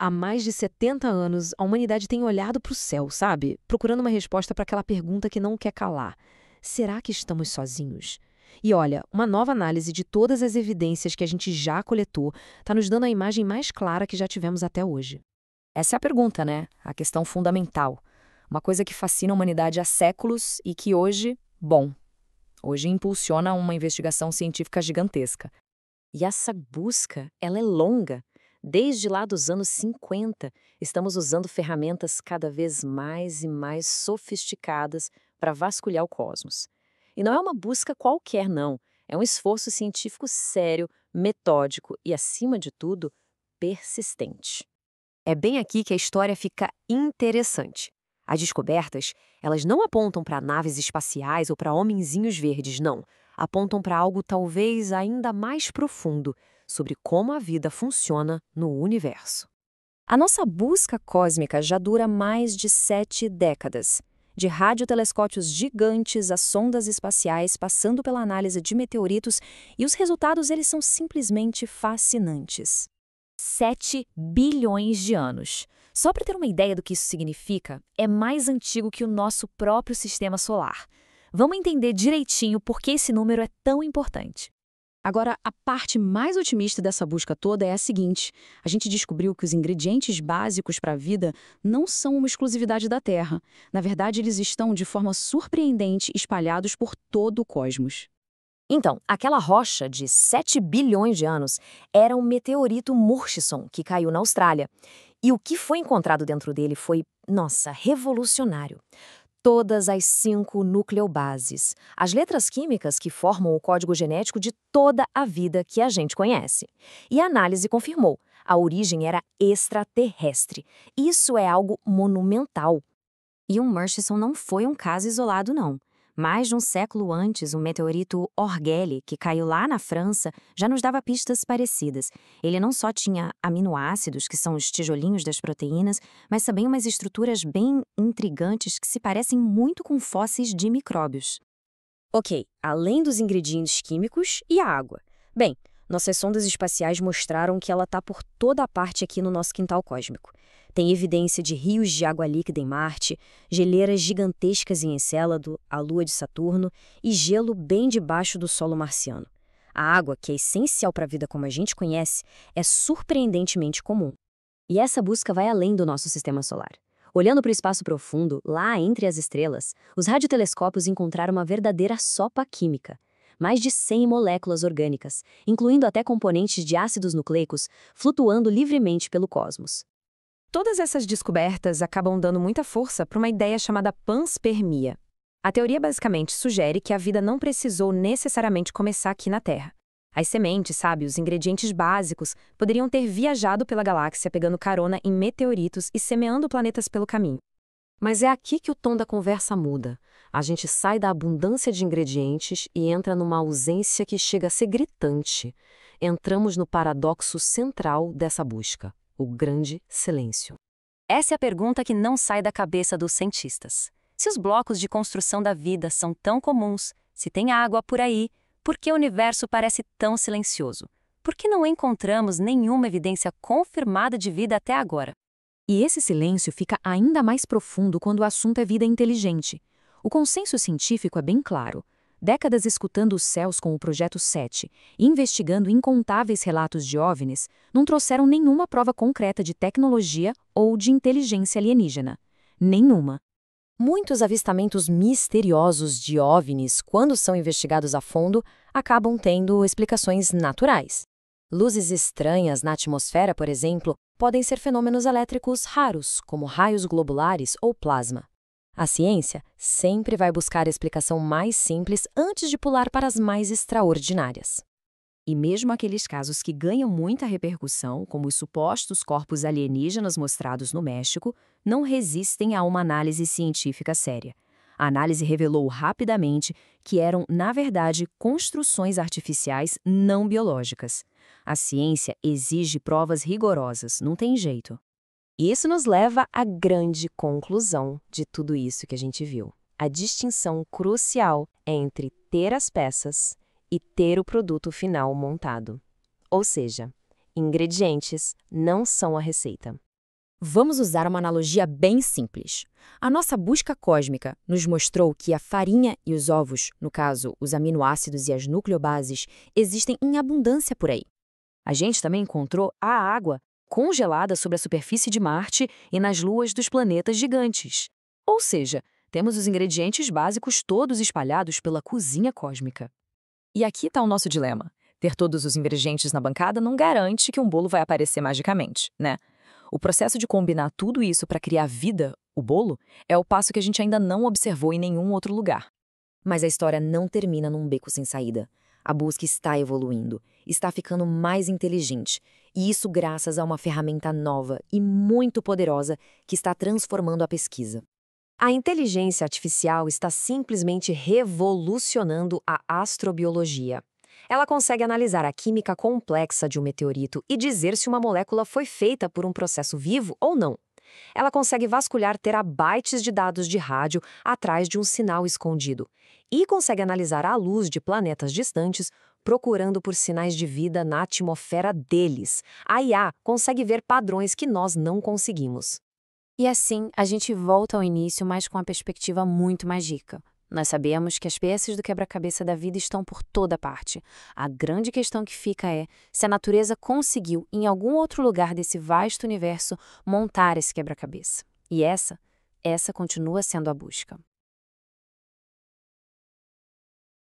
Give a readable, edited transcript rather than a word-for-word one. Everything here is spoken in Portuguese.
Há mais de 70 anos, a humanidade tem olhado para o céu, sabe? Procurando uma resposta para aquela pergunta que não quer calar. Será que estamos sozinhos? E olha, uma nova análise de todas as evidências que a gente já coletou está nos dando a imagem mais clara que já tivemos até hoje. Essa é a pergunta, né? A questão fundamental. Uma coisa que fascina a humanidade há séculos e que hoje impulsiona uma investigação científica gigantesca. E essa busca, ela é longa. Desde lá dos anos 50, estamos usando ferramentas cada vez mais e mais sofisticadas para vasculhar o cosmos. E não é uma busca qualquer, não. É um esforço científico sério, metódico e, acima de tudo, persistente. É bem aqui que a história fica interessante. As descobertas, elas não apontam para naves espaciais ou para homenzinhos verdes, não. Apontam para algo talvez ainda mais profundo, sobre como a vida funciona no universo. A nossa busca cósmica já dura mais de 7 décadas. De radiotelescópios gigantes a sondas espaciais passando pela análise de meteoritos, e os resultados eles são simplesmente fascinantes. 7 bilhões de anos. Só para ter uma ideia do que isso significa, é mais antigo que o nosso próprio sistema solar. Vamos entender direitinho por que esse número é tão importante. Agora, a parte mais otimista dessa busca toda é a seguinte: a gente descobriu que os ingredientes básicos para a vida não são uma exclusividade da Terra. Na verdade, eles estão, de forma surpreendente, espalhados por todo o cosmos. Então, aquela rocha de 7 bilhões de anos era um meteorito Murchison que caiu na Austrália. E o que foi encontrado dentro dele foi, nossa, revolucionário. Todas as 5 nucleobases, as letras químicas que formam o código genético de toda a vida que a gente conhece. E a análise confirmou, a origem era extraterrestre. Isso é algo monumental. E o Murchison não foi um caso isolado, não. Mais de um século antes, o meteorito Orgel, que caiu lá na França, já nos dava pistas parecidas. Ele não só tinha aminoácidos, que são os tijolinhos das proteínas, mas também umas estruturas bem intrigantes que se parecem muito com fósseis de micróbios. Ok, além dos ingredientes químicos e a água. Bem, nossas sondas espaciais mostraram que ela está por toda a parte aqui no nosso quintal cósmico. Tem evidência de rios de água líquida em Marte, geleiras gigantescas em Encélado, a Lua de Saturno, e gelo bem debaixo do solo marciano. A água, que é essencial para a vida como a gente conhece, é surpreendentemente comum. E essa busca vai além do nosso sistema solar. Olhando para o espaço profundo, lá entre as estrelas, os radiotelescópios encontraram uma verdadeira sopa química. Mais de 100 moléculas orgânicas, incluindo até componentes de ácidos nucleicos, flutuando livremente pelo cosmos. Todas essas descobertas acabam dando muita força para uma ideia chamada panspermia. A teoria basicamente sugere que a vida não precisou necessariamente começar aqui na Terra. As sementes, sabe, os ingredientes básicos, poderiam ter viajado pela galáxia pegando carona em meteoritos e semeando planetas pelo caminho. Mas é aqui que o tom da conversa muda. A gente sai da abundância de ingredientes e entra numa ausência que chega a ser gritante. Entramos no paradoxo central dessa busca. O grande silêncio. Essa é a pergunta que não sai da cabeça dos cientistas. Se os blocos de construção da vida são tão comuns, se tem água por aí, por que o universo parece tão silencioso? Por que não encontramos nenhuma evidência confirmada de vida até agora? E esse silêncio fica ainda mais profundo quando o assunto é vida inteligente. O consenso científico é bem claro. Décadas escutando os céus com o Projeto 7 e investigando incontáveis relatos de OVNIs, não trouxeram nenhuma prova concreta de tecnologia ou de inteligência alienígena. Nenhuma. Muitos avistamentos misteriosos de OVNIs, quando são investigados a fundo, acabam tendo explicações naturais. Luzes estranhas na atmosfera, por exemplo, podem ser fenômenos elétricos raros, como raios globulares ou plasma. A ciência sempre vai buscar a explicação mais simples antes de pular para as mais extraordinárias. E mesmo aqueles casos que ganham muita repercussão, como os supostos corpos alienígenas mostrados no México, não resistem a uma análise científica séria. A análise revelou rapidamente que eram, na verdade, construções artificiais não biológicas. A ciência exige provas rigorosas, não tem jeito. Isso nos leva à grande conclusão de tudo isso que a gente viu. A distinção crucial entre ter as peças e ter o produto final montado. Ou seja, ingredientes não são a receita. Vamos usar uma analogia bem simples. A nossa busca cósmica nos mostrou que a farinha e os ovos, no caso, os aminoácidos e as nucleobases, existem em abundância por aí. A gente também encontrou a água congelada sobre a superfície de Marte e nas luas dos planetas gigantes. Ou seja, temos os ingredientes básicos todos espalhados pela cozinha cósmica. E aqui está o nosso dilema. Ter todos os ingredientes na bancada não garante que um bolo vai aparecer magicamente, né? O processo de combinar tudo isso para criar vida, o bolo, é o passo que a gente ainda não observou em nenhum outro lugar. Mas a história não termina num beco sem saída. A busca está evoluindo, está ficando mais inteligente, e isso graças a uma ferramenta nova e muito poderosa que está transformando a pesquisa. A inteligência artificial está simplesmente revolucionando a astrobiologia. Ela consegue analisar a química complexa de um meteorito e dizer se uma molécula foi feita por um processo vivo ou não. Ela consegue vasculhar terabytes de dados de rádio atrás de um sinal escondido. E consegue analisar a luz de planetas distantes, procurando por sinais de vida na atmosfera deles. A IA consegue ver padrões que nós não conseguimos. E assim, a gente volta ao início, mas com uma perspectiva muito mais rica. Nós sabemos que as peças do quebra-cabeça da vida estão por toda parte. A grande questão que fica é se a natureza conseguiu, em algum outro lugar desse vasto universo, montar esse quebra-cabeça. E essa continua sendo a busca.